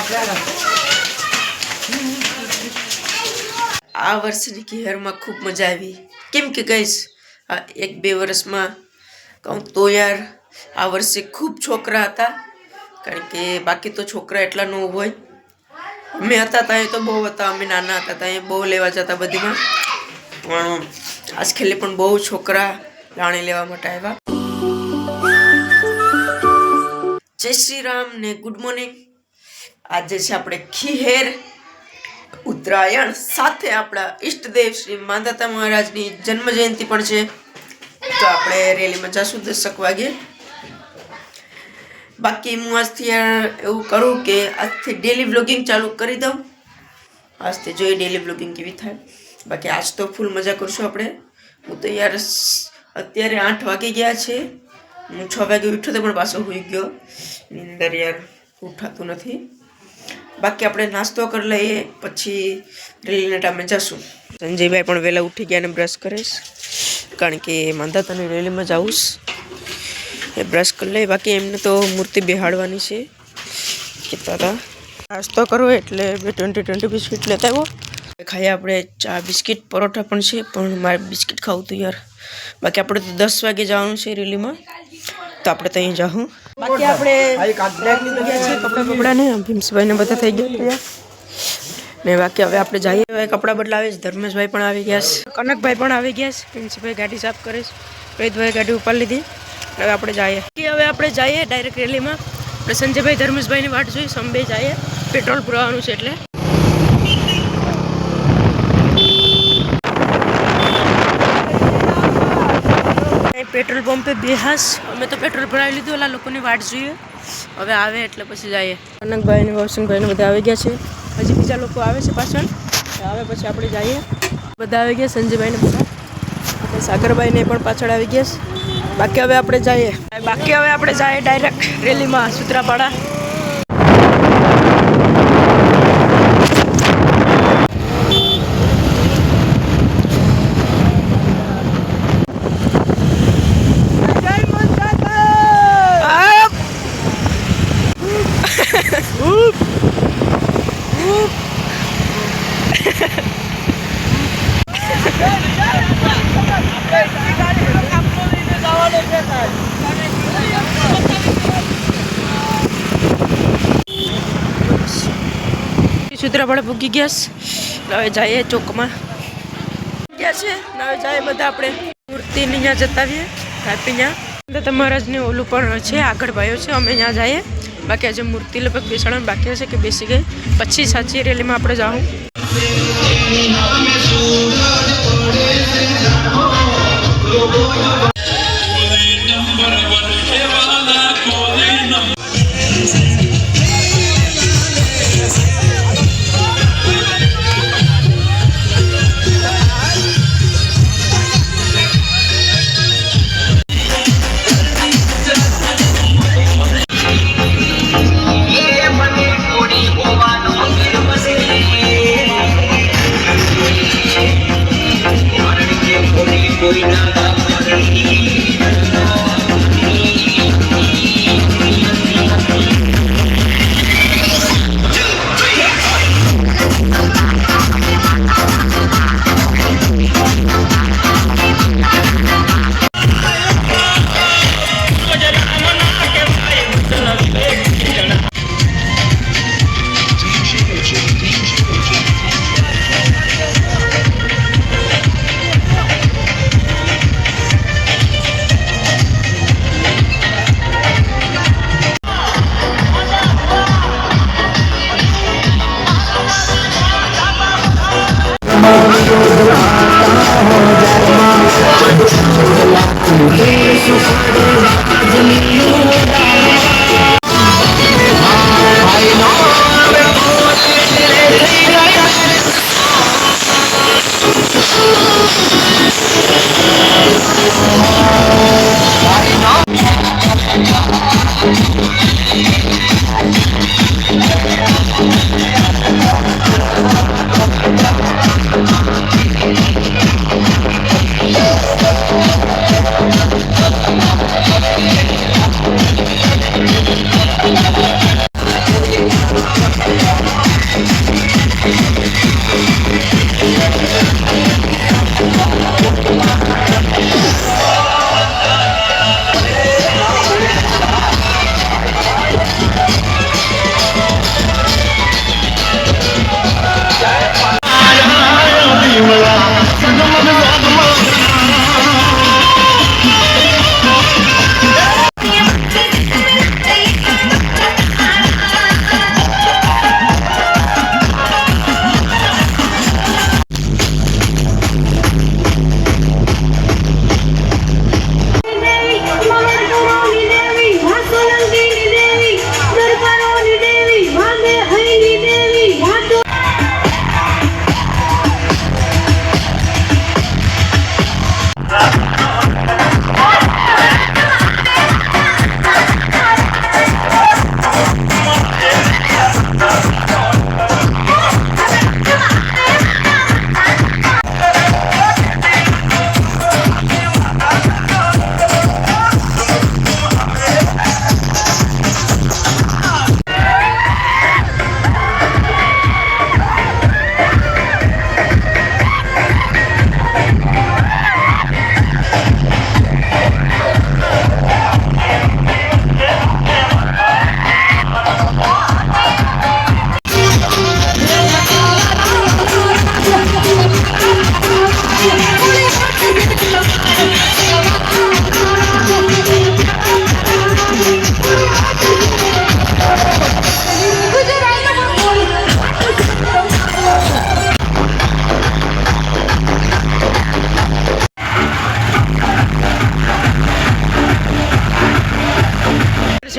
આ વર્ષની કિહરમાં ખૂબ મજા આવી કેમ કે ગઈશ આ 1-2 વર્ષમાં કહું તો યાર આ વર્ષે ખૂબ છોકરા હતા કારણ કે બાકી તો છોકરા એટલા ન હોય અમે હતા ત્યાં તો બહુ હતા અમે નાના હતા ત્યાં બહુ લેવા જતા બધીમાં પણ આજ ખેલે પણ બહુ છોકરા લાણી લેવા માટે આવ્યા જય શ્રી રામ ને ગુડ મોર્નિંગ આજે છે આપણે ખીહેર ઉત્તરાયણ સાથે આપણા ઈષ્ટદેવ શ્રી માંધાતા મહારાજની જન્મ જયંતિ પણ છે તો આપણે રેલીમાં જશું 10 વાગે બાકી હું આજથી એવું કરું કે આજથી ડેલી વ્લોગિંગ ચાલુ કરી દઉં આજથી જોઈએ ડેલી વ્લોગિંગ કેવી થાય બાકી આજ તો ફૂલ મજા કરશું આપણે હું તો યાર અત્યારે 8 વાગી ગયા છે હું 6 વાગે ઉઠ્યો તો પણ પાછો હોઈ ગયો નીંદર યાર ઉઠાતું નથી બાકી આપણે નાસ્તો કરી લઈએ પછી રેલીના ટાઈમે જશું સંજયભાઈ પણ વહેલા ઉઠી ગયા અને બ્રશ કરીશ કારણ કે માંધાતાની રેલીમાં જાઉં એ બ્રશ કરી લઈએ બાકી એમને તો મૂર્તિ બેહાડવાની છે કહેતા હતા નાસ્તો કરો એટલે 20 બિસ્કિટ લેતા આવ્યો ખાઈએ આપણે ચા બિસ્કિટ પરોઠા પણ છે પણ મારે બિસ્કિટ ખાવું હતું યાર બાકી આપણે તો 10 વાગે જવાનું છે રેલીમાં તો આપણે ત્યાં જાઉં બાકી આપણે કપડાને ભીમસભાઈને બધા થઈ ગયા ને બાકી હવે આપણે જઈએ કપડાં બદલાવે છે ધર્મેશભાઈ પણ આવી ગયા છે કનકભાઈ પણ આવી ગયા છે પ્રિન્સિભાઈ ગાડી સાફ કરે છે વેદભાઈ ગાડી ઉપાડી લીધી હવે આપણે જઈએ ડાયરેક્ટ રેલીમાં આપણે સંજયભાઈ ધર્મેશભાઈની વાટ જોઈ સંબે જઈએ પેટ્રોલ પુરાવાનું છે એટલે પેટ્રોલ પંપે બેહાસ અમે તો પેટ્રોલ ભરાવી લીધું ઓલા લોકોની વાટ જોઈએ હવે આવે એટલે પછી જઈએ કનકભાઈ ને વસંતભાઈ ને બધા આવી ગયા છે હજી બીજા લોકો આવે છે પાછળ આવે પછી આપણે જઈએ બધા આવી ગયા સંજયભાઈ ને બધા આપણે સાગરભાઈ ને પણ પાછળ આવી ગયા છે બાકી હવે આપણે જઈએ ડાયરેક્ટ રેલીમાં સૂત્રાપાડા સૂત્રાપાડા પૂગી ગયા હવે જઈએ ચોકમાં ગયા છે હવે જઈએ બધા આપણે મૂર્તિની ત્યાં જતા આવીએ કાપી ત્યાં મહારાજને ઓલું પણ છે આગળ ભાઈઓ છે અમે ત્યાં જઈએ બાકી આજે મૂર્તિ લગભગ બેસાડવાનું બાકી હશે કે બેસી ગઈ પછી સાચી રેલીમાં આપણે જાઉં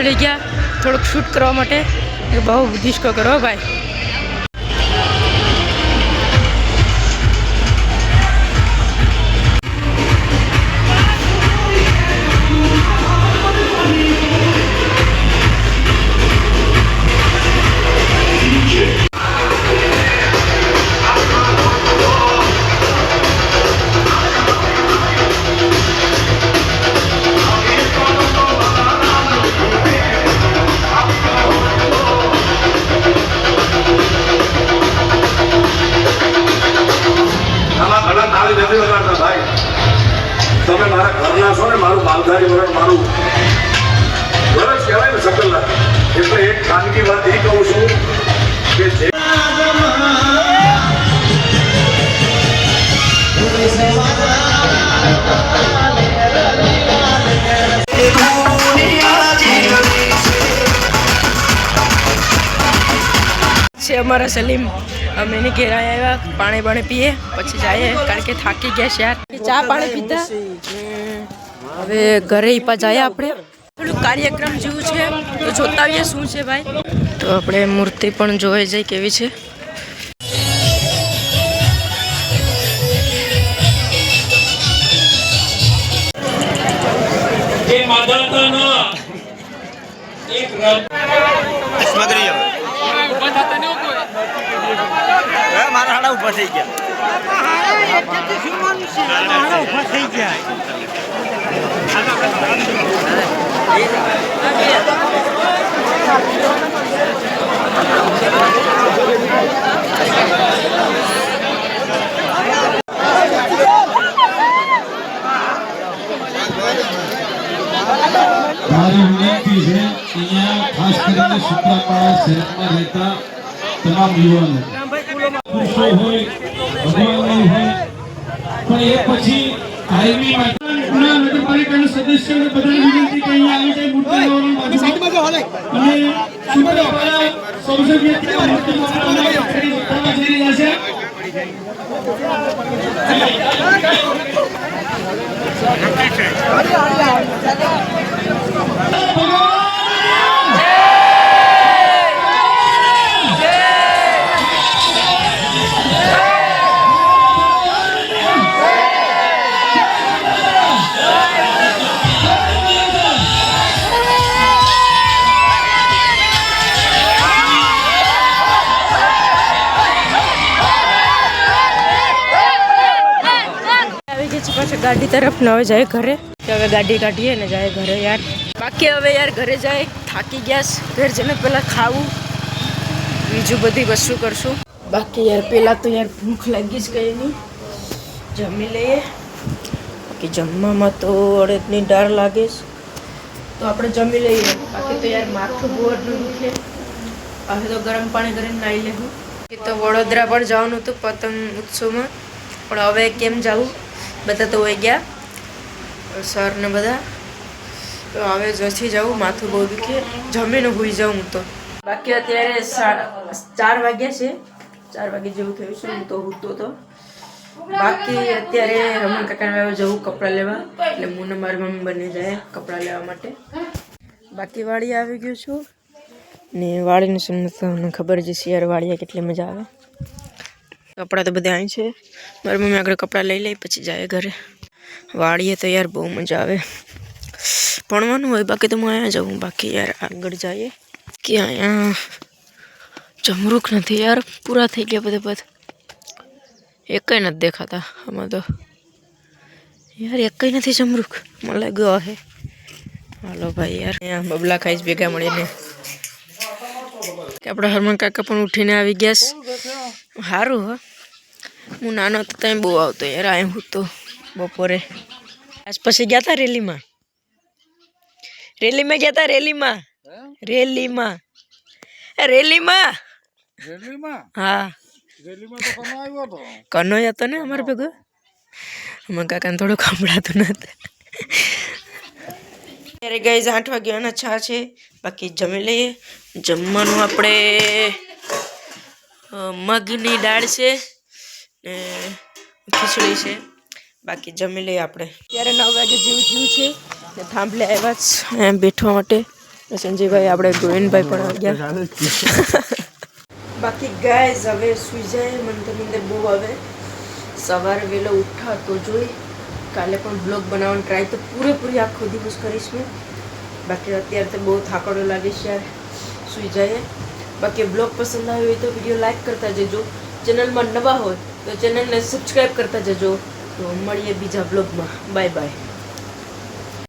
ચડી ગયા થોડુંક શૂટ કરવા માટે. બહુ ડિસ્કો કરો ભાઈ. તમે મારા ઘરના છો ને, મારું માલધારી વરણ મારું વરસ કહેવાય ને સકલના. એટલે એક ખાનગી વાત એ કહું છું કે જે છે અમારા સલીમ. અમે એને ઘેર આવ્યા, પાણી બાણી પીએ પછી જઈએ, કારણ કે થાકી ગયા છે યાર. ચા પાણી પીતા હવે ઘરે ઈપા જાય. આપણે થોડું કાર્યક્રમ જેવું છે તો જોતા આવીએ શું છે ભાઈ. તો આપણે મૂર્તિ પણ જોઈ જાય કેવી છે. મારા હાડા ઉભા થઈ ગયા. મારી વિનંતી છે અહીંયા ખાસ કરીને સુત્રાપાડા શહેરમાં રહેતા તમામ યુવાનો પુરુષો હોય ભગવાન હોય પણ એ પછી કાયમી માટે નગરપાલિકાના સદસ્યોને બધાને વિનંતી કે અહીંયા આવી જાય મૂર્તિ અને સુત્રાપાડા સંસદીય મૂર્તિ બનાવવા જઈ રહ્યા છે. પાછા ગાડી તરફ ન હવે જાય ઘરે. હવે ગાડી કાઢીએ ને જાય ઘરે યાર. બાકી હવે યાર ઘરે જાય, થાકી ગયા. ઘર જઈને પહેલાં ખાવું, બીજું બધી વસ્તુ કરશું. બાકી યાર પહેલાં તો યાર ભૂખ લાગી જ ગઈ નહીં, જમી લઈએ. બાકી જમવામાં તો અડદની દાળ લાગે છે તો આપણે જમી લઈએ. બાકી તો યાર માથું બહુ એટલું દુખે. હવે તો ગરમ પાણી કરીને નાહી લેવું. એ તો વડોદરા પણ જવાનું હતું પતંગ ઉત્સવમાં, પણ હવે કેમ જવું, બધા તો હોઈ ગયા સર ને બધા. તો હવે જથી જાઉં, માથું બહુ દુખે, જમીને હોઈ જાઉં હું તો. બાકી અત્યારે 4 વાગ્યા છે, 4 વાગે જેવું થયું છે. હું તો ઉઠતો હતો. બાકી અત્યારે રમણ કાકાને જવું કપડાં લેવા, એટલે હું ને મારી મમ્મી બંને જાય કપડાં લેવા માટે. બાકી વાડી આવી ગયું છું ને વાડીની સુંદર તમને ખબર જ છે યાર, વાડીએ કેટલી મજા આવે. કપડાં તો બધા અહીં છે. મારી મમ્મી આગળ કપડાં લઈ લઈ પછી જાય ઘરે. વાડીએ તો યાર બહુ મજા આવે, ભણવાનું હોય. બાકી તો હું અહીંયા જાઉં. બાકી યાર આગળ જઈએ કે અહીંયા જમરૂખ નથી યાર, પૂરા થઈ ગયા બધા. એકય નથી દેખાતા આમાં તો યાર, એકય નથી જમરૂખ. મને લાગ્યો હે. હાલો ભાઈ યાર, અહીંયા બબલા ખાઈશ ભેગા મળીને. આપણા હરમન કાકા પણ ઉઠીને આવી ગયા. સારું હ, હું નાનો હતો ત્યાં બહુ આવતો યાર. આ હું તો બપોરે આજ પછી ગયા હતા રેલીમાં ગયા હતા રેલીમાં. હા કનો હતો ને અમારે ભેગો. અમારા કાકાને થોડું સંભળાતું નતું. ત્યારે ગઈ 8 વાગ્યાના છા છે. બાકી જમી લઈએ. જમવાનું આપણે મગની દાળ છે ને ખીચડી છે. બાકી જમી લઈએ આપણે. ત્યારે 9 વાગે જેવું થયું છે ને થાંભલે આવ્યા બેઠવા માટે. સંજયભાઈ આપણે ગોવિંદભાઈ પણ આવી ગયા. બાકી ગાઈઝ હવે સુઈ જાય. મને તો નીંદર બહુ આવે. સવારે વહેલો ઉઠા તો જોઈ કાલે પણ બ્લોગ બનાવવાની ટ્રાય તો પૂરેપૂરી આખો દિવસ કરીશ મેં. બાકી અત્યારે તો બહુ થાકડો લાગે છે યાર. સુઈ જાય. બાકી બ્લોગ પસંદ આવ્યો હોય તો વિડીયો લાઈક કરતા જજો. ચેનલમાં નવા હોય તો ચેનલને સબસ્ક્રાઈબ કરતા જજો. તો મળીએ બીજા બ્લોગમાં. Bye bye.